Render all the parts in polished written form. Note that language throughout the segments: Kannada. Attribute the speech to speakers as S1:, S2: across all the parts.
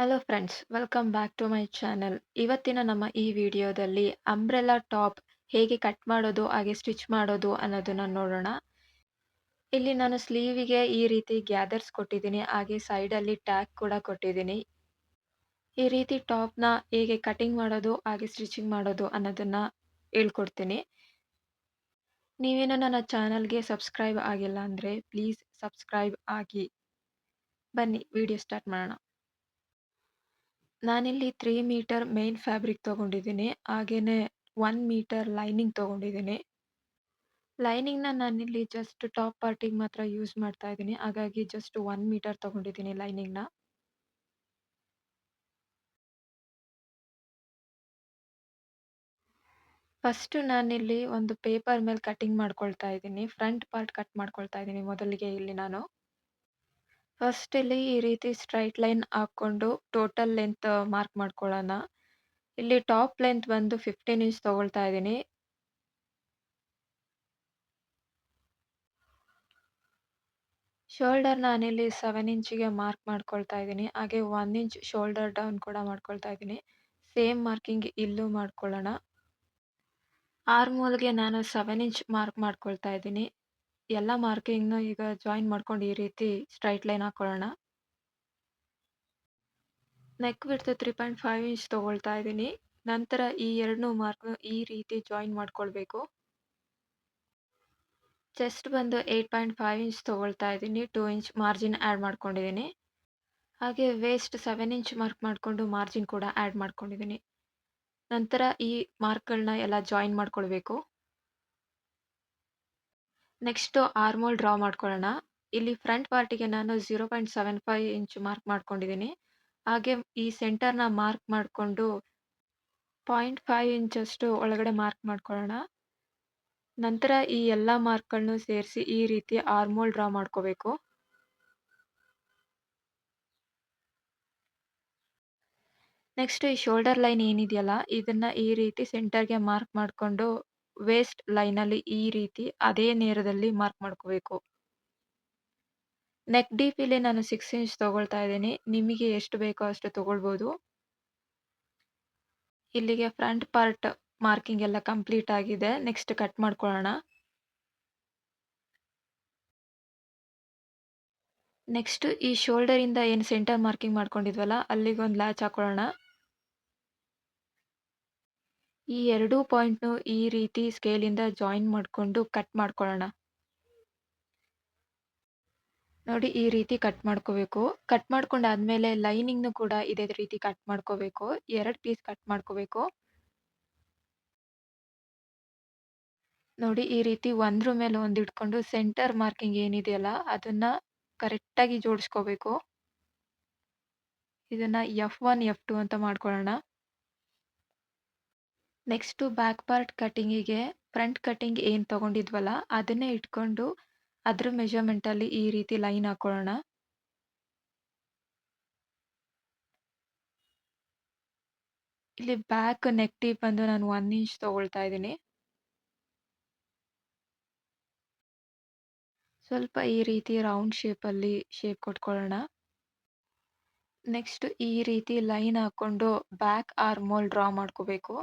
S1: Hello friends, welcome back to my channel. ಇವತ್ತಿನ ನಮ್ಮ ಈ ವಿಡಿಯೋದಲ್ಲಿ ಅಂಬ್ರೆಲಾ ಟಾಪ್ ಹೇಗೆ ಕಟ್ ಮಾಡೋದು ಹಾಗೆ ಸ್ಟಿಚ್ ಮಾಡೋದು ಅನ್ನೋದನ್ನ ನೋಡೋಣ. ಇಲ್ಲಿ ನಾನು ಸ್ಲೀವಿಗೆ ಈ ರೀತಿ ಗ್ಯಾದರ್ಸ್ ಕೊಟ್ಟಿದ್ದೀನಿ, ಹಾಗೆ ಸೈಡಲ್ಲಿ ಟ್ಯಾಗ್ ಕೂಡ ಕೊಟ್ಟಿದ್ದೀನಿ. ಈ ರೀತಿ ಟಾಪ್ನ ಹೇಗೆ ಕಟಿಂಗ್ ಮಾಡೋದು ಹಾಗೆ ಸ್ಟಿಚಿಂಗ್ ಮಾಡೋದು ಅನ್ನೋದನ್ನ ಹೇಳ್ಕೊಡ್ತೀನಿ. ನೀವೇನೋ ನನ್ನ ಚಾನಲ್ಗೆ ಸಬ್ಸ್ಕ್ರೈಬ್ ಆಗಿಲ್ಲ ಅಂದರೆ ಪ್ಲೀಸ್ ಸಬ್ಸ್ಕ್ರೈಬ್ ಆಗಿ. ಬನ್ನಿ ವಿಡಿಯೋ ಸ್ಟಾರ್ಟ್ ಮಾಡೋಣ. ನಾನಿಲ್ಲಿ 3 ಮೀಟರ್ ಮೇನ್ ಫ್ಯಾಬ್ರಿಕ್ ತೊಗೊಂಡಿದ್ದೀನಿ. ಹಾಗೇನೆ 1 ಮೀಟರ್ ಲೈನಿಂಗ್ ತೊಗೊಂಡಿದ್ದೀನಿ. ಲೈನಿಂಗ್‌ನ ನಾನಿಲ್ಲಿ ಜಸ್ಟ್ ಟಾಪ್ ಪಾರ್ಟಿಗೆ ಮಾತ್ರ ಯೂಸ್ ಮಾಡ್ತಾ ಇದ್ದೀನಿ. ಹಾಗಾಗಿ ಜಸ್ಟ್ 1 ಮೀಟರ್ ತೊಗೊಂಡಿದ್ದೀನಿ ಲೈನಿಂಗ್‌ನ. ಫಸ್ಟು ನಾನಿಲ್ಲಿ ಒಂದು ಪೇಪರ್ ಮೇಲೆ ಕಟಿಂಗ್ ಮಾಡ್ಕೊಳ್ತಾ ಇದ್ದೀನಿ. ಫ್ರಂಟ್ ಪಾರ್ಟ್ ಕಟ್ ಮಾಡ್ಕೊಳ್ತಾ ಇದ್ದೀನಿ ಮೊದಲಿಗೆ ಇಲ್ಲಿ ನಾನು. ಫಸ್ಟ್ ಇಲ್ಲಿ ಈ ರೀತಿ ಸ್ಟ್ರೈಟ್ ಲೈನ್ ಹಾಕ್ಕೊಂಡು ಟೋಟಲ್ ಲೆಂತ್ ಮಾರ್ಕ್ ಮಾಡ್ಕೊಳ್ಳೋಣ. ಇಲ್ಲಿ ಟಾಪ್ ಲೆಂತ್ ಬಂದು 15 ಇಂಚ್ ತೊಗೊಳ್ತಾ ಇದ್ದೀನಿ. ಶೋಲ್ಡರ್ ನಾನಿಲ್ಲಿ 7 ಇಂಚಿಗೆ ಮಾರ್ಕ್ ಮಾಡ್ಕೊಳ್ತಾ ಇದ್ದೀನಿ. ಹಾಗೆ 1 ಇಂಚ್ ಶೋಲ್ಡರ್ ಡೌನ್ ಕೂಡ ಮಾಡ್ಕೊಳ್ತಾ ಇದ್ದೀನಿ. ಸೇಮ್ ಮಾರ್ಕಿಂಗ್ ಇಲ್ಲೂ ಮಾಡ್ಕೊಳ್ಳೋಣ. ಆರ್ಮ್‌ಹೋಲ್‌ಗೆ ನಾನು 7 ಇಂಚ್ ಮಾರ್ಕ್ ಮಾಡ್ಕೊಳ್ತಾ ಇದ್ದೀನಿ. ಎಲ್ಲ ಮಾರ್ಕಿಂಗ್‌ನು ಈಗ ಜಾಯಿನ್ ಮಾಡ್ಕೊಂಡು ಈ ರೀತಿ ಸ್ಟ್ರೈಟ್ ಲೈನ್ ಹಾಕೊಳ್ಳೋಣ. ನೆಕ್ ವಿಡ್ತ್ 3.5 ಇಂಚ್ ತೊಗೊಳ್ತಾ ಇದ್ದೀನಿ. ನಂತರ ಈ ಎರಡನ್ನೂ ಮಾರ್ಕ್‌ನು ಈ ರೀತಿ ಜಾಯಿನ್ ಮಾಡ್ಕೊಳ್ಬೇಕು. ಚೆಸ್ಟ್ ಬಂದು 8.5 ಇಂಚ್ ತೊಗೊಳ್ತಾ ಇದ್ದೀನಿ. 2 ಇಂಚ್ ಮಾರ್ಜಿನ್ ಆ್ಯಡ್ ಮಾಡ್ಕೊಂಡಿದ್ದೀನಿ. ಹಾಗೆ ವೇಸ್ಟ್ 7 ಇಂಚ್ ಮಾರ್ಕ್ ಮಾಡಿಕೊಂಡು ಮಾರ್ಜಿನ್ ಕೂಡ ಆ್ಯಡ್ ಮಾಡ್ಕೊಂಡಿದ್ದೀನಿ. ನಂತರ ಈ ಮಾರ್ಕ್‌ಗಳನ್ನ ಎಲ್ಲ ಜಾಯಿನ್ ಮಾಡ್ಕೊಳ್ಬೇಕು. ನೆಕ್ಸ್ಟು ಆರ್ಮ್ ಡ್ರಾ ಮಾಡ್ಕೊಳ್ಳೋಣ. ಇಲ್ಲಿ ಫ್ರಂಟ್ ಪಾರ್ಟಿಗೆ ನಾನು 0.75 ಇಂಚ್ ಮಾರ್ಕ್ ಮಾಡ್ಕೊಂಡಿದ್ದೀನಿ. ಹಾಗೆ ಈ ಸೆಂಟರ್‌ನ ಮಾರ್ಕ್ ಮಾಡಿಕೊಂಡು 0.5 ಇಂಚಷ್ಟು ಒಳಗಡೆ ಮಾರ್ಕ್ ಮಾಡ್ಕೊಳ್ಳೋಣ. ನಂತರ ಈ ಎಲ್ಲ ಮಾರ್ಕ್‌ಗಳನ್ನು ಸೇರಿಸಿ ಈ ರೀತಿ ಆರ್ಮ್ ಹೋಲ್ ಡ್ರಾ ಮಾಡ್ಕೋಬೇಕು. ನೆಕ್ಸ್ಟ್ ಈ ಶೋಲ್ಡರ್ ಲೈನ್ ಏನಿದೆಯಲ್ಲ, ಇದನ್ನ ಈ ರೀತಿ ಸೆಂಟರ್‌ಗೆ ಮಾರ್ಕ್ ಮಾಡಿಕೊಂಡು ವೇಸ್ಟ್ ಲೈನಲ್ಲಿ ಈ ರೀತಿ ಅದೇ ನೇರದಲ್ಲಿ ಮಾರ್ಕ್ ಮಾಡ್ಕೋಬೇಕು. ನೆಕ್ ಡೀಪ್ ಇಲ್ಲಿ ನಾನು 6 ಇಂಚ್ ತೊಗೊಳ್ತಾ ಇದ್ದೀನಿ. ನಿಮಗೆ ಎಷ್ಟು ಬೇಕೋ ಅಷ್ಟು ತೊಗೊಳ್ಬೋದು. ಇಲ್ಲಿಗೆ ಫ್ರಂಟ್ ಪಾರ್ಟ್ ಮಾರ್ಕಿಂಗ್ ಎಲ್ಲ ಕಂಪ್ಲೀಟ್ ಆಗಿದೆ. ನೆಕ್ಸ್ಟ್ ಕಟ್ ಮಾಡ್ಕೊಳ್ಳೋಣ. ನೆಕ್ಸ್ಟ್ ಈ ಶೋಲ್ಡರ್ ಇಂದ ಏನು ಸೆಂಟರ್ ಮಾರ್ಕಿಂಗ್ ಮಾಡ್ಕೊಂಡಿದ್ವಲ್ಲ, ಅಲ್ಲಿಗೊಂದು ಲ್ಯಾಚ್ ಹಾಕೊಳ್ಳೋಣ. ಈ ಎರಡೂ ಪಾಯಿಂಟ್‌ನು ಈ ರೀತಿ ಸ್ಕೇಲಿಂದ ಜಾಯಿನ್ ಮಾಡಿಕೊಂಡು ಕಟ್ ಮಾಡ್ಕೊಳ್ಳೋಣ. ನೋಡಿ ಈ ರೀತಿ ಕಟ್ ಮಾಡ್ಕೋಬೇಕು. ಕಟ್ ಮಾಡ್ಕೊಂಡಾದ್ಮೇಲೆ ಲೈನಿಂಗ್‌ನು ಕೂಡ ಇದೇ ರೀತಿ ಕಟ್ ಮಾಡ್ಕೋಬೇಕು. 2 ಪೀಸ್ ಕಟ್ ಮಾಡ್ಕೋಬೇಕು. ನೋಡಿ ಈ ರೀತಿ ಒಂದ್ರ ಮೇಲೆ ಒಂದು ಇಟ್ಕೊಂಡು ಸೆಂಟರ್ ಮಾರ್ಕಿಂಗ್ ಏನಿದೆಯಲ್ಲ, ಅದನ್ನ ಕರೆಕ್ಟಾಗಿ ಜೋಡಿಸ್ಕೋಬೇಕು. ಇದನ್ನ F1, F2 ಅಂತ ಮಾಡ್ಕೊಳ್ಳೋಣ. ನೆಕ್ಸ್ಟು ಬ್ಯಾಕ್ ಪಾರ್ಟ್ ಕಟಿಂಗಿಗೆ ಫ್ರಂಟ್ ಕಟಿಂಗ್ ಏನು ತಗೊಂಡಿದ್ವಲ್ಲ, ಅದನ್ನೇ ಇಟ್ಕೊಂಡು ಅದ್ರ ಮೆಜರ್‌ಮೆಂಟಲ್ಲಿ ಈ ರೀತಿ ಲೈನ್ ಹಾಕೊಳ್ಳೋಣ. ಇಲ್ಲಿ ಬ್ಯಾಕ್ ನೆಕ್ ಡೀಪ್ ಬಂದು ನಾನು 1 ಇಂಚ್ ತೊಗೊಳ್ತಾ ಇದ್ದೀನಿ. ಸ್ವಲ್ಪ ಈ ರೀತಿ ರೌಂಡ್ ಶೇಪಲ್ಲಿ ಶೇಪ್ ಕೊಟ್ಕೊಳ್ಳೋಣ. ನೆಕ್ಸ್ಟ್ ಈ ರೀತಿ ಲೈನ್ ಹಾಕೊಂಡು ಬ್ಯಾಕ್ ಆರ್ಮ್ ಹೋಲ್ ಡ್ರಾ ಮಾಡ್ಕೋಬೇಕು.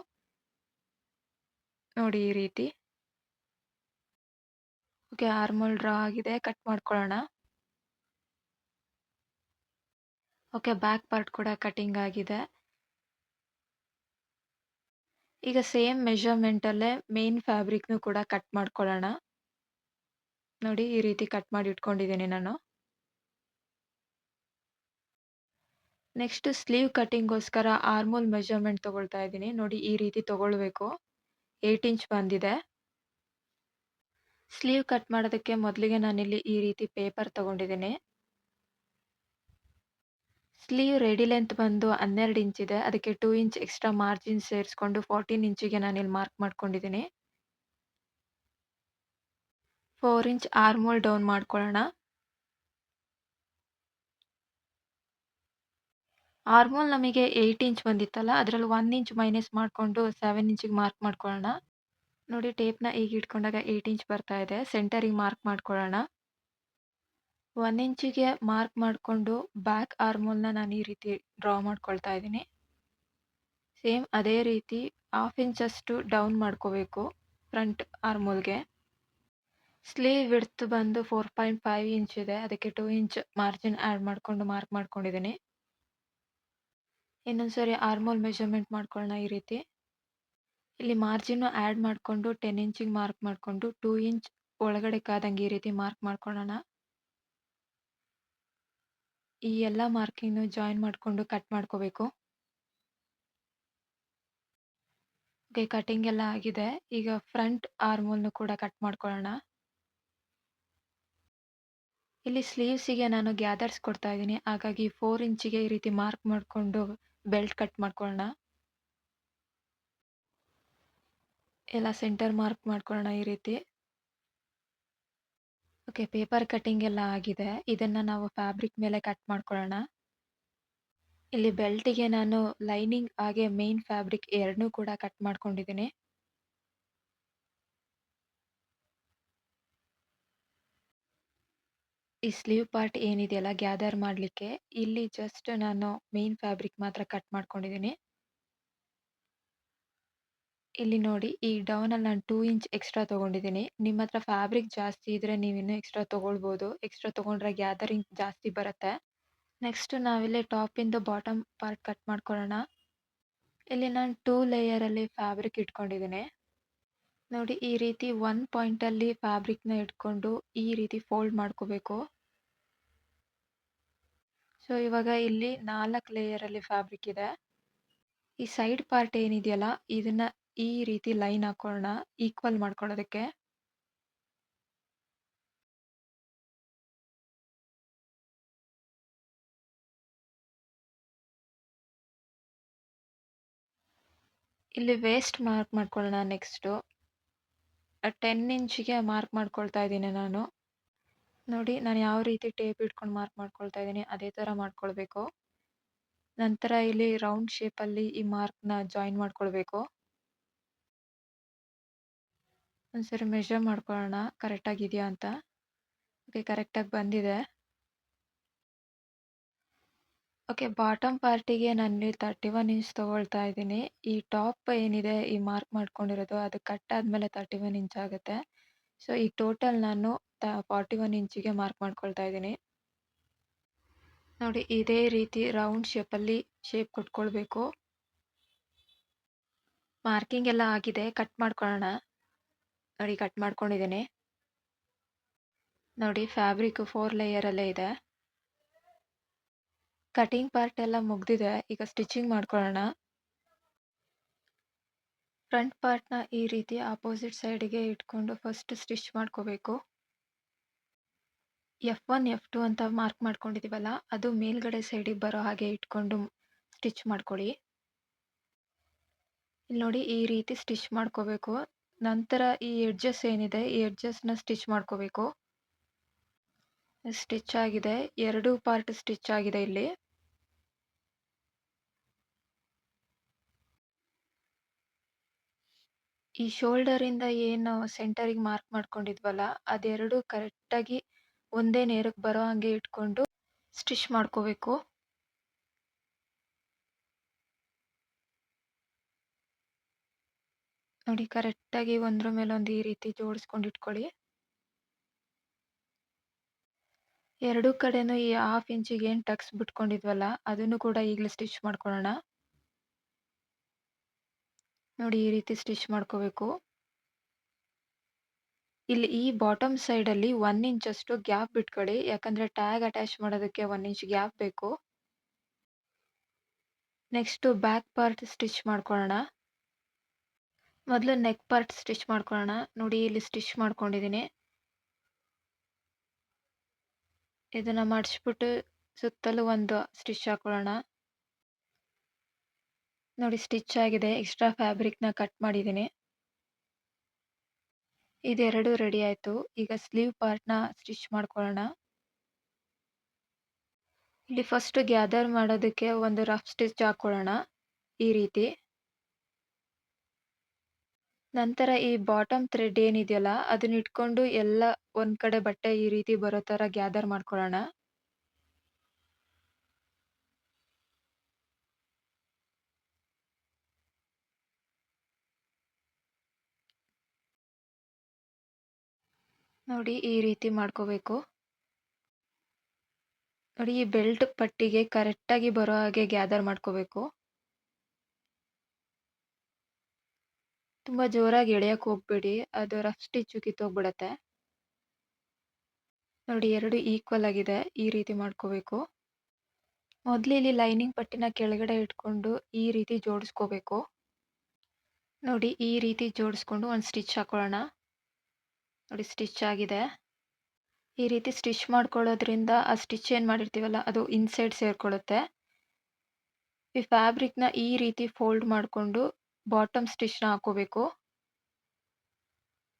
S1: ನೋಡಿ ಈ ರೀತಿ. ಓಕೆ, ಆರ್ಮ್ ಹೋಲ್ ಡ್ರಾ ಆಗಿದೆ. ಕಟ್ ಮಾಡ್ಕೊಳ್ಳೋಣ. ಓಕೆ, ಬ್ಯಾಕ್ ಪಾರ್ಟ್ ಕೂಡ ಕಟಿಂಗ್ ಆಗಿದೆ. ಈಗ ಸೇಮ್ ಮೆಜರ್‌ಮೆಂಟಲ್ಲೇ ಮೇನ್ ಫ್ಯಾಬ್ರಿಕ್‌ನು ಕೂಡ ಕಟ್ ಮಾಡ್ಕೊಳ್ಳೋಣ. ನೋಡಿ ಈ ರೀತಿ ಕಟ್ ಮಾಡಿ ಇಟ್ಕೊಂಡಿದ್ದೀನಿ ನಾನು. ನೆಕ್ಸ್ಟ್ ಸ್ಲೀವ್ ಕಟಿಂಗ್‌ಗೋಸ್ಕರ ಆರ್ಮ್ ಹೋಲ್ ಮೆಜರ್‌ಮೆಂಟ್ ತಗೊಳ್ತಾ ಇದ್ದೀನಿ. ನೋಡಿ ಈ ರೀತಿ ತಗೊಳ್ಬೇಕು. 8 ಇಂಚ್ ಬಂದಿದೆ. ಸ್ಲೀವ್ ಕಟ್ ಮಾಡೋದಕ್ಕೆ ಮೊದಲಿಗೆ ನಾನಿಲ್ಲಿ ಈ ರೀತಿ ಪೇಪರ್ ತಗೊಂಡಿದ್ದೀನಿ. ಸ್ಲೀವ್ ರೆಡಿ ಲೆಂತ್ ಬಂದು 12 ಇಂಚ್ ಇದೆ. ಅದಕ್ಕೆ 2 ಇಂಚ್ ಎಕ್ಸ್ಟ್ರಾ ಮಾರ್ಜಿನ್ ಸೇರಿಸ್ಕೊಂಡು 14 ಇಂಚಿಗೆ ನಾನಿಲ್ಲಿ ಮಾರ್ಕ್ ಮಾಡ್ಕೊಂಡಿದ್ದೀನಿ. 4 ಇಂಚ್ ಆರ್ಮ್ ಹೋಲ್ ಡೌನ್ ಮಾಡ್ಕೊಳ್ಳೋಣ. ಆರ್ಮ್ ಹೋಲ್ ನಮಗೆ 8 ಇಂಚ್ ಬಂದಿತ್ತಲ್ಲ, ಅದರಲ್ಲಿ 1 ಇಂಚ್ ಮೈನಸ್ ಮಾಡಿಕೊಂಡು 7 ಇಂಚಿಗೆ ಮಾರ್ಕ್ ಮಾಡ್ಕೊಳ್ಳೋಣ. ನೋಡಿ ಟೇಪ್‌ನ ಹೀಗೆ ಇಟ್ಕೊಂಡಾಗ 8 ಇಂಚ್ ಬರ್ತಾ ಇದೆ. ಸೆಂಟರಿಗೆ ಮಾರ್ಕ್ ಮಾಡ್ಕೊಳ್ಳೋಣ. 1 ಇಂಚಿಗೆ ಮಾರ್ಕ್ ಮಾಡಿಕೊಂಡು ಬ್ಯಾಕ್ ಆರ್ಮೋಲ್‌ನ ನಾನು ಈ ರೀತಿ ಡ್ರಾ ಮಾಡ್ಕೊಳ್ತಾ ಇದ್ದೀನಿ. ಸೇಮ್ ಅದೇ ರೀತಿ ಹಾಫ್ ಇಂಚಷ್ಟು ಡೌನ್ ಮಾಡ್ಕೋಬೇಕು ಫ್ರಂಟ್ ಆರ್ಮೋಲ್‌ಗೆ. ಸ್ಲೀವ್ ವಿಡ್ತ್ ಬಂದು 4.5 ಇಂಚ್ ಇದೆ. ಅದಕ್ಕೆ 2 ಇಂಚ್ ಮಾರ್ಜಿನ್ ಆಡ್ ಮಾಡ್ಕೊಂಡು ಮಾರ್ಕ್ ಮಾಡ್ಕೊಂಡಿದ್ದೀನಿ. ಇನ್ನೊಂದ್ಸರಿ ಆರ್ಮೋಲ್ ಮೆಜರ್‌ಮೆಂಟ್ ಮಾಡ್ಕೊಳ್ಳೋಣ ಈ ರೀತಿ. ಇಲ್ಲಿ ಮಾರ್ಜಿನ್ನು ಆಡ್ ಮಾಡ್ಕೊಂಡು 10 ಇಂಚಿಗೆ ಮಾರ್ಕ್ ಮಾಡ್ಕೊಂಡು 2 ಇಂಚ್ ಒಳಗಡೆ ಕಾದಂಗೆ ಈ ರೀತಿ ಮಾರ್ಕ್ ಮಾಡ್ಕೊಳ್ಳೋಣ. ಈ ಎಲ್ಲ ಮಾರ್ಕಿಂಗ್‌ನು ಜಾಯಿನ್ ಮಾಡ್ಕೊಂಡು ಕಟ್ ಮಾಡ್ಕೋಬೇಕು. ಓಕೆ, ಕಟಿಂಗ್ ಎಲ್ಲ ಆಗಿದೆ. ಈಗ ಫ್ರಂಟ್ ಆರ್ಮೋಲ್‌ನು ಕೂಡ ಕಟ್ ಮಾಡ್ಕೊಳ್ಳೋಣ. ಇಲ್ಲಿ ಸ್ಲೀವ್ಸಿಗೆ ನಾನು ಗ್ಯಾದರ್ಸ್ ಕೊಡ್ತಾ ಇದ್ದೀನಿ. ಹಾಗಾಗಿ 4 ಇಂಚಿಗೆ ಈ ರೀತಿ ಮಾರ್ಕ್ ಮಾಡ್ಕೊಂಡು ಬೆಲ್ಟ್ ಕಟ್ ಮಾಡ್ಕೊಳ್ಳೋಣ. ಎಲ್ಲ ಸೆಂಟರ್ ಮಾರ್ಕ್ ಮಾಡ್ಕೊಳ್ಳೋಣ ಈ ರೀತಿ. ಓಕೆ, ಪೇಪರ್ ಕಟಿಂಗ್ ಎಲ್ಲ ಆಗಿದೆ. ಇದನ್ನ ನಾವು ಫ್ಯಾಬ್ರಿಕ್ ಮೇಲೆ ಕಟ್ ಮಾಡ್ಕೊಳ್ಳೋಣ. ಇಲ್ಲಿ ಬೆಲ್ಟಿಗೆ ನಾನು ಲೈನಿಂಗ್ ಹಾಗೆ ಮೇನ್ ಫ್ಯಾಬ್ರಿಕ್ ಎರಡನ್ನೂ ಕೂಡ ಕಟ್ ಮಾಡ್ಕೊಂಡಿದ್ದೀನಿ. ಈ ಸ್ಲೀವ್ ಪಾರ್ಟ್ ಏನಿದೆಯಲ್ಲ ಗ್ಯಾದರ್ ಮಾಡಲಿಕ್ಕೆ, ಇಲ್ಲಿ ಜಸ್ಟ್ ನಾನು ಮೇನ್ ಫ್ಯಾಬ್ರಿಕ್ ಮಾತ್ರ ಕಟ್ ಮಾಡ್ಕೊಂಡಿದ್ದೀನಿ. ಇಲ್ಲಿ ನೋಡಿ, ಈ ಡೌನಲ್ಲಿ ನಾನು 2 ಇಂಚ್ ಎಕ್ಸ್ಟ್ರಾ ತೊಗೊಂಡಿದ್ದೀನಿ. ನಿಮ್ಮ ಹತ್ರ ಫ್ಯಾಬ್ರಿಕ್ ಜಾಸ್ತಿ ಇದ್ರೆ ನೀವು ಇನ್ನೂ ಎಕ್ಸ್ಟ್ರಾ ತೊಗೊಳ್ಬೋದು. ಎಕ್ಸ್ಟ್ರಾ ತೊಗೊಂಡ್ರೆ ಗ್ಯಾದರಿಂಗ್ ಜಾಸ್ತಿ ಬರುತ್ತೆ. ನೆಕ್ಸ್ಟ್ ನಾವಿಲ್ಲಿ ಟಾಪಿಂದು ಬಾಟಮ್ ಪಾರ್ಟ್ ಕಟ್ ಮಾಡ್ಕೊಳ್ಳೋಣ. ಇಲ್ಲಿ ನಾನು 2 ಲೇಯರಲ್ಲಿ ಫ್ಯಾಬ್ರಿಕ್ ಇಟ್ಕೊಂಡಿದ್ದೀನಿ. ನೋಡಿ, ಈ ರೀತಿ 1 ಪಾಯಿಂಟಲ್ಲಿ ಫ್ಯಾಬ್ರಿಕ್‌ನ ಇಟ್ಕೊಂಡು ಈ ರೀತಿ ಫೋಲ್ಡ್ ಮಾಡ್ಕೋಬೇಕು. ಸೊ ಇವಾಗ ಇಲ್ಲಿ 4 ಲೇಯರಲ್ಲಿ ಫ್ಯಾಬ್ರಿಕ್ ಇದೆ. ಈ ಸೈಡ್ ಪಾರ್ಟ್ ಏನಿದೆಯಲ್ಲ ಇದನ್ನ ಈ ರೀತಿ ಲೈನ್ ಹಾಕೊಳ್ಳೋಣ ಈಕ್ವಲ್ ಮಾಡ್ಕೊಳ್ಳೋದಕ್ಕೆ. ಇಲ್ಲಿ ವೇಸ್ಟ್ ಮಾರ್ಕ್ ಮಾಡ್ಕೊಳ್ಳೋಣ. ನೆಕ್ಸ್ಟು 10 ಇಂಚಿಗೆ ಮಾರ್ಕ್ ಮಾಡ್ಕೊಳ್ತಾ ಇದ್ದೀನಿ ನಾನು. ನೋಡಿ, ನಾನು ಯಾವ ರೀತಿ ಟೇಪ್ ಇಟ್ಕೊಂಡು ಮಾರ್ಕ್ ಮಾಡ್ಕೊಳ್ತಾ ಇದ್ದೀನಿ ಅದೇ ಥರ ಮಾಡ್ಕೊಳ್ಬೇಕು. ನಂತರ ಇಲ್ಲಿ ರೌಂಡ್ ಶೇಪಲ್ಲಿ ಈ ಮಾರ್ಕ್‌ನ ಜಾಯಿನ್ ಮಾಡ್ಕೊಳ್ಬೇಕು. ಒಂದ್ಸರಿ ಮೆಷರ್ ಮಾಡ್ಕೊಳ್ಳೋಣ ಕರೆಕ್ಟಾಗಿದೆಯಾ ಅಂತ. ಓಕೆ, ಕರೆಕ್ಟಾಗಿ ಬಂದಿದೆ. ಓಕೆ, ಬಾಟಮ್ ಪಾರ್ಟಿಗೆ ನಾನಿಲ್ಲಿ 31 ಇಂಚ್ ತೊಗೊಳ್ತಾ ಇದ್ದೀನಿ. ಈ ಟಾಪ್ ಏನಿದೆ ಈ ಮಾರ್ಕ್ ಮಾಡ್ಕೊಂಡಿರೋದು ಅದು ಕಟ್ ಆದಮೇಲೆ 31 ಇಂಚ್ ಆಗುತ್ತೆ. ಸೊ ಈ ಟೋಟಲ್ ನಾನು 41 ಇಂಚಿಗೆ ಮಾರ್ಕ್ ಮಾಡ್ಕೊಳ್ತಾ ಇದ್ದೀನಿ. ನೋಡಿ, ಇದೇ ರೀತಿ ರೌಂಡ್ ಶೇಪಲ್ಲಿ ಶೇಪ್ ಕೊಟ್ಕೊಳ್ಬೇಕು. ಮಾರ್ಕಿಂಗ್ ಎಲ್ಲ ಆಗಿದೆ, ಕಟ್ ಮಾಡ್ಕೊಳ್ಳೋಣ. ನೋಡಿ, ಕಟ್ ಮಾಡ್ಕೊಂಡಿದ್ದೀನಿ. ನೋಡಿ, ಫ್ಯಾಬ್ರಿಕ್ 4 ಲೇಯರಲ್ಲೇ ಇದೆ. ಕಟಿಂಗ್ ಪಾರ್ಟ್ ಎಲ್ಲ ಮುಗ್ದಿದೆ. ಈಗ ಸ್ಟಿಚಿಂಗ್ ಮಾಡ್ಕೊಳ್ಳೋಣ. ಫ್ರಂಟ್ ಪಾರ್ಟ್‌ನ ಈ ರೀತಿ ಅಪೋಸಿಟ್ ಸೈಡ್‌ಗೆ ಇಟ್ಕೊಂಡು ಫಸ್ಟ್ ಸ್ಟಿಚ್ ಮಾಡ್ಕೋಬೇಕು. F1, F2 ಅಂತ ಮಾರ್ಕ್ ಮಾಡ್ಕೊಂಡಿದ್ದೀವಲ್ಲ ಅದು ಮೇಲ್ಗಡೆ ಸೈಡಿಗೆ ಬರೋ ಹಾಗೆ ಇಟ್ಕೊಂಡು ಸ್ಟಿಚ್ ಮಾಡ್ಕೊಳ್ಳಿ. ಇಲ್ಲಿ ನೋಡಿ, ಈ ರೀತಿ ಸ್ಟಿಚ್ ಮಾಡ್ಕೋಬೇಕು. ನಂತರ ಈ ಎಡ್ಜಸ್ ಏನಿದೆ ಈ ಎಡ್ಜಸ್‌ನ ಸ್ಟಿಚ್ ಮಾಡ್ಕೋಬೇಕು. ಸ್ಟಿಚ್ ಆಗಿದೆ. 2 ಪಾರ್ಟ್ ಸ್ಟಿಚ್ ಆಗಿದೆ ಇಲ್ಲಿ. ಈ ಶೋಲ್ಡರಿಂದ ಏನು ಸೆಂಟರಿಗೆ ಮಾರ್ಕ್ ಮಾಡ್ಕೊಂಡಿದ್ವಲ್ಲ ಅದೆರಡು ಕರೆಕ್ಟಾಗಿ ಒಂದೇ ನೇರಕ್ಕೆ ಬರೋ ಹಾಗೆ ಇಟ್ಕೊಂಡು ಸ್ಟಿಚ್ ಮಾಡ್ಕೋಬೇಕು. ನೋಡಿ, ಕರೆಕ್ಟಾಗಿ ಒಂದ್ರ ಮೇಲೆ ಒಂದು ಈ ರೀತಿ ಜೋಡಿಸ್ಕೊಂಡು ಇಟ್ಕೊಳ್ಳಿ. ಎರಡೂ ಕಡೆನೂ ಈ ಹಾಫ್ ಇಂಚಿಗೆ ಏನು ಟಕ್ಸ್ ಬಿಟ್ಕೊಂಡಿದ್ವಲ್ಲ ಅದನ್ನು ಕೂಡ ಈಗಲೇ ಸ್ಟಿಚ್ ಮಾಡ್ಕೊಳ್ಳೋಣ. ನೋಡಿ, ಈ ರೀತಿ ಸ್ಟಿಚ್ ಮಾಡ್ಕೋಬೇಕು. ಇಲ್ಲಿ ಈ ಬಾಟಮ್ ಸೈಡಲ್ಲಿ 1 ಇಂಚಷ್ಟು ಗ್ಯಾಪ್ ಬಿಟ್ಕೊಳ್ಳಿ. ಯಾಕಂದರೆ ಟ್ಯಾಗ್ ಅಟ್ಯಾಚ್ ಮಾಡೋದಕ್ಕೆ 1 ಇಂಚ್ ಗ್ಯಾಪ್ ಬೇಕು. ನೆಕ್ಸ್ಟು ಬ್ಯಾಕ್ ಪಾರ್ಟ್ ಸ್ಟಿಚ್ ಮಾಡ್ಕೊಳ್ಳೋಣ. ಮೊದಲು ನೆಕ್ ಪಾರ್ಟ್ ಸ್ಟಿಚ್ ಮಾಡ್ಕೊಳ್ಳೋಣ. ನೋಡಿ, ಇಲ್ಲಿ ಸ್ಟಿಚ್ ಮಾಡ್ಕೊಂಡಿದ್ದೀನಿ. ಇದನ್ನು ಮಡಿಸ್ಬಿಟ್ಟು ಸುತ್ತಲೂ ಒಂದು ಸ್ಟಿಚ್ ಹಾಕೊಳ್ಳೋಣ. ನೋಡಿ, ಸ್ಟಿಚ್ ಆಗಿದೆ. ಎಕ್ಸ್ಟ್ರಾ ಫ್ಯಾಬ್ರಿಕ್‌ನ ಕಟ್ ಮಾಡಿದ್ದೀನಿ. ಇದೆರಡು ರೆಡಿ ಆಯಿತು. ಈಗ ಸ್ಲೀವ್ ಪಾರ್ಟ್‌ನ ಸ್ಟಿಚ್ ಮಾಡ್ಕೊಳ್ಳೋಣ. ಇಲ್ಲಿ ಫಸ್ಟ್ ಗ್ಯಾದರ್ ಮಾಡೋದಕ್ಕೆ ಒಂದು ರಫ್ ಸ್ಟಿಚ್ ಹಾಕೊಳ್ಳೋಣ ಈ ರೀತಿ. ನಂತರ ಈ ಬಾಟಮ್ ಥ್ರೆಡ್ ಏನಿದೆಯಲ್ಲ, ಅದನ್ನ ಇಟ್ಕೊಂಡು ಎಲ್ಲ ಒಂದ್ ಕಡೆ ಬಟ್ಟೆ ಈ ರೀತಿ ಬರೋ ತರ ಗ್ಯಾದರ್ ಮಾಡ್ಕೊಳ್ಳೋಣ. ನೋಡಿ ಈ ರೀತಿ ಮಾಡ್ಕೋಬೇಕು. ನೋಡಿ ಈ ಬೆಲ್ಟ್ ಪಟ್ಟಿಗೆ ಕರೆಕ್ಟಾಗಿ ಬರೋ ಹಾಗೆ ಗ್ಯಾದರ್ ಮಾಡ್ಕೋಬೇಕು. ತುಂಬಾ ಜೋರಾಗಿ ಎಳೆಯಕ್ ಹೋಗ್ಬೇಡಿ, ಅದು ರಫ್ ಸ್ಟಿಚ್ ಕಿತ್ತೋಗ್ಬಿಡತ್ತೆ. ನೋಡಿ 2 ಈಕ್ವಲ್ ಆಗಿದೆ, ಈ ರೀತಿ ಮಾಡ್ಕೋಬೇಕು. ಮೊದ್ಲು ಇಲ್ಲಿ ಲೈನಿಂಗ್ ಪಟ್ಟಿನ ಕೆಳಗಡೆ ಇಟ್ಕೊಂಡು ಈ ರೀತಿ ಜೋಡಿಸ್ಕೋಬೇಕು. ನೋಡಿ ಈ ರೀತಿ ಜೋಡಿಸ್ಕೊಂಡು ಒಂದು ಸ್ಟಿಚ್ ಹಾಕೊಳ್ಳೋಣ. ನೋಡಿ ಸ್ಟಿಚ್ ಆಗಿದೆ. ಈ ರೀತಿ ಸ್ಟಿಚ್ ಮಾಡ್ಕೊಳ್ಳೋದ್ರಿಂದ ಆ ಸ್ಟಿಚ್ ಏನ್ ಮಾಡಿರ್ತೀವಲ್ಲ ಅದು ಇನ್ಸೈಡ್ ಸೇರ್ಕೊಳ್ಳುತ್ತೆ. ಈ ಫ್ಯಾಬ್ರಿಕ್ನ ಈ ರೀತಿ ಫೋಲ್ಡ್ ಮಾಡ್ಕೊಂಡು ಬಾಟಮ್ ಸ್ಟಿಚ್ನ ಹಾಕೋಬೇಕು.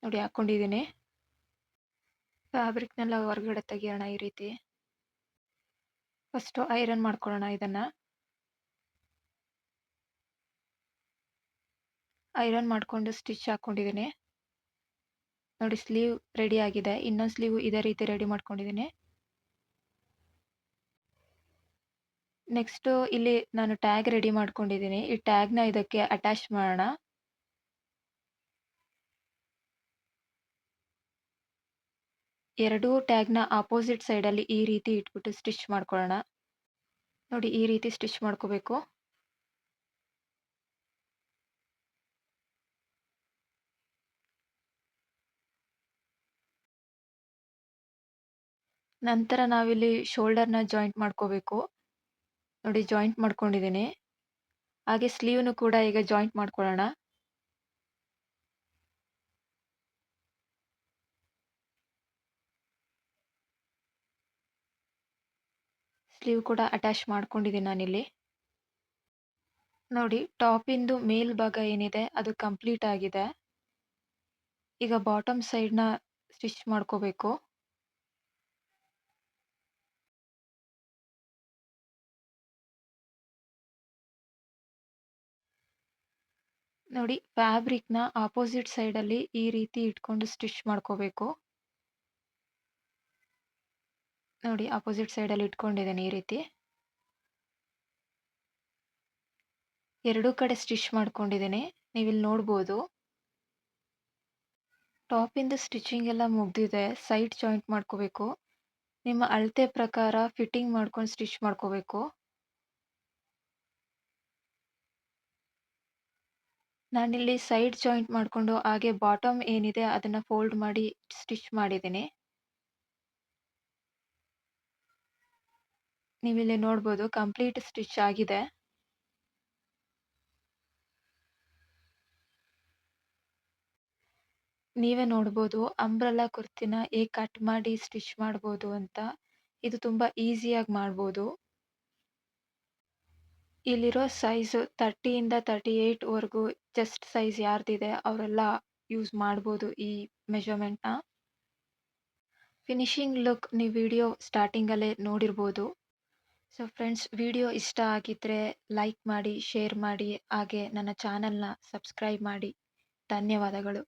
S1: ನೋಡಿ ಹಾಕೊಂಡಿದ್ದೀನಿ. ಫ್ಯಾಬ್ರಿಕ್ನೆಲ್ಲ ಹೊರಗಡೆ ತೆಗಿಯೋಣ ಈ ರೀತಿ. ಫಸ್ಟು ಐರನ್ ಮಾಡ್ಕೊಳ್ಳೋಣ ಇದನ್ನ. ಐರನ್ ಮಾಡ್ಕೊಂಡು ಸ್ಟಿಚ್ ಹಾಕೊಂಡಿದ್ದೀನಿ. ನೋಡಿ ಸ್ಲೀವ್ ರೆಡಿ ಆಗಿದೆ. ಇನ್ನೊಂದು ಸ್ಲೀವ್ ಇದೇ ರೀತಿ ರೆಡಿ ಮಾಡ್ಕೊಂಡಿದ್ದೀನಿ. ನೆಕ್ಸ್ಟು ಇಲ್ಲಿ ನಾನು ಟ್ಯಾಗ್ ರೆಡಿ ಮಾಡ್ಕೊಂಡಿದ್ದೀನಿ. ಈ ಟ್ಯಾಗ್ನ ಇದಕ್ಕೆ ಅಟ್ಯಾಚ್ ಮಾಡೋಣ. ಎರಡೂ ಟ್ಯಾಗ್ನ ಆಪೋಸಿಟ್ ಸೈಡಲ್ಲಿ ಈ ರೀತಿ ಇಟ್ಬಿಟ್ಟು ಸ್ಟಿಚ್ ಮಾಡ್ಕೊಳ್ಳೋಣ. ನೋಡಿ ಈ ರೀತಿ ಸ್ಟಿಚ್ ಮಾಡ್ಕೋಬೇಕು. ನಂತರ ನಾವಿಲ್ಲಿ ಶೋಲ್ಡರ್ನ ಜಾಯಿಂಟ್ ಮಾಡ್ಕೋಬೇಕು. ನೋಡಿ ಜಾಯಿಂಟ್ ಮಾಡ್ಕೊಂಡಿದ್ದೀನಿ. ಹಾಗೆ ಸ್ಲೀವ್‌ನು ಕೂಡ ಈಗ ಜಾಯಿಂಟ್ ಮಾಡ್ಕೊಳ್ಳೋಣ. ಸ್ಲೀವ್ ಕೂಡ ಅಟ್ಯಾಚ್ ಮಾಡ್ಕೊಂಡಿದ್ದೀನಿ ನಾನಿಲ್ಲಿ. ನೋಡಿ ಟಾಪಿಂದು ಮೇಲ್ಭಾಗ ಏನಿದೆ ಅದು ಕಂಪ್ಲೀಟ್ ಆಗಿದೆ. ಈಗ ಬಾಟಮ್ ಸೈಡ್‌ನ ಸ್ಟಿಚ್ ಮಾಡ್ಕೋಬೇಕು. ನೋಡಿ ಫ್ಯಾಬ್ರಿಕ್‌ನ ಆಪೋಸಿಟ್ ಸೈಡಲ್ಲಿ ಈ ರೀತಿ ಇಟ್ಕೊಂಡು ಸ್ಟಿಚ್ ಮಾಡ್ಕೋಬೇಕು. ನೋಡಿ ಆಪೋಸಿಟ್ ಸೈಡಲ್ಲಿ ಇಟ್ಕೊಂಡಿದ್ದೀನಿ ಈ ರೀತಿ. ಎರಡೂ ಕಡೆ ಸ್ಟಿಚ್ ಮಾಡ್ಕೊಂಡಿದ್ದೀನಿ. ನೀವಿಲ್ಲಿ ನೋಡ್ಬೋದು. ಟಾಪಿಂದು ಸ್ಟಿಚಿಂಗ್ ಎಲ್ಲ ಮುಗ್ದಿದೆ. ಸೈಡ್ ಜಾಯಿಂಟ್ ಮಾಡ್ಕೋಬೇಕು. ನಿಮ್ಮ ಅಳತೆ ಪ್ರಕಾರ ಫಿಟ್ಟಿಂಗ್ ಮಾಡ್ಕೊಂಡು ಸ್ಟಿಚ್ ಮಾಡ್ಕೋಬೇಕು. ನಾನಿಲ್ಲಿ ಸೈಡ್ ಜಾಯಿಂಟ್ ಮಾಡ್ಕೊಂಡು ಹಾಗೆ ಬಾಟಮ್ ಏನಿದೆ ಅದನ್ನ ಫೋಲ್ಡ್ ಮಾಡಿ ಸ್ಟಿಚ್ ಮಾಡಿದ್ದೀನಿ. ನೀವಿಲ್ಲಿ ನೋಡ್ಬೋದು ಕಂಪ್ಲೀಟ್ ಸ್ಟಿಚ್ ಆಗಿದೆ. ನೀವೇ ನೋಡ್ಬೋದು ಅಂಬ್ರೆಲಾ ಕುರ್ತಿನ ಹೇಗೆ ಕಟ್ ಮಾಡಿ ಸ್ಟಿಚ್ ಮಾಡ್ಬೋದು ಅಂತ. ಇದು ತುಂಬಾ ಈಸಿಯಾಗಿ ಮಾಡ್ಬೋದು. ಇಲ್ಲಿರೋ ಸೈಜು 30 ಇಂದ 38 ವರೆಗೂ ಚೆಸ್ಟ್ ಸೈಜ್ ಯಾರ್ದಿದೆ ಅವರೆಲ್ಲ ಯೂಸ್ ಮಾಡ್ಬೋದು ಈ ಮೆಜರ್‌ಮೆಂಟ್‌ನ. ಫಿನಿಶಿಂಗ್ ಲುಕ್ ನೀವು ವಿಡಿಯೋ ಸ್ಟಾರ್ಟಿಂಗಲ್ಲೇ ನೋಡಿರ್ಬೋದು. ಸೊ ಫ್ರೆಂಡ್ಸ್ ವಿಡಿಯೋ ಇಷ್ಟ ಆಗಿದ್ರೆ ಲೈಕ್ ಮಾಡಿ, ಶೇರ್ ಮಾಡಿ ಹಾಗೆ ನನ್ನ ಚಾನಲ್‌ನ ಸಬ್ಸ್ಕ್ರೈಬ್ ಮಾಡಿ. ಧನ್ಯವಾದಗಳು.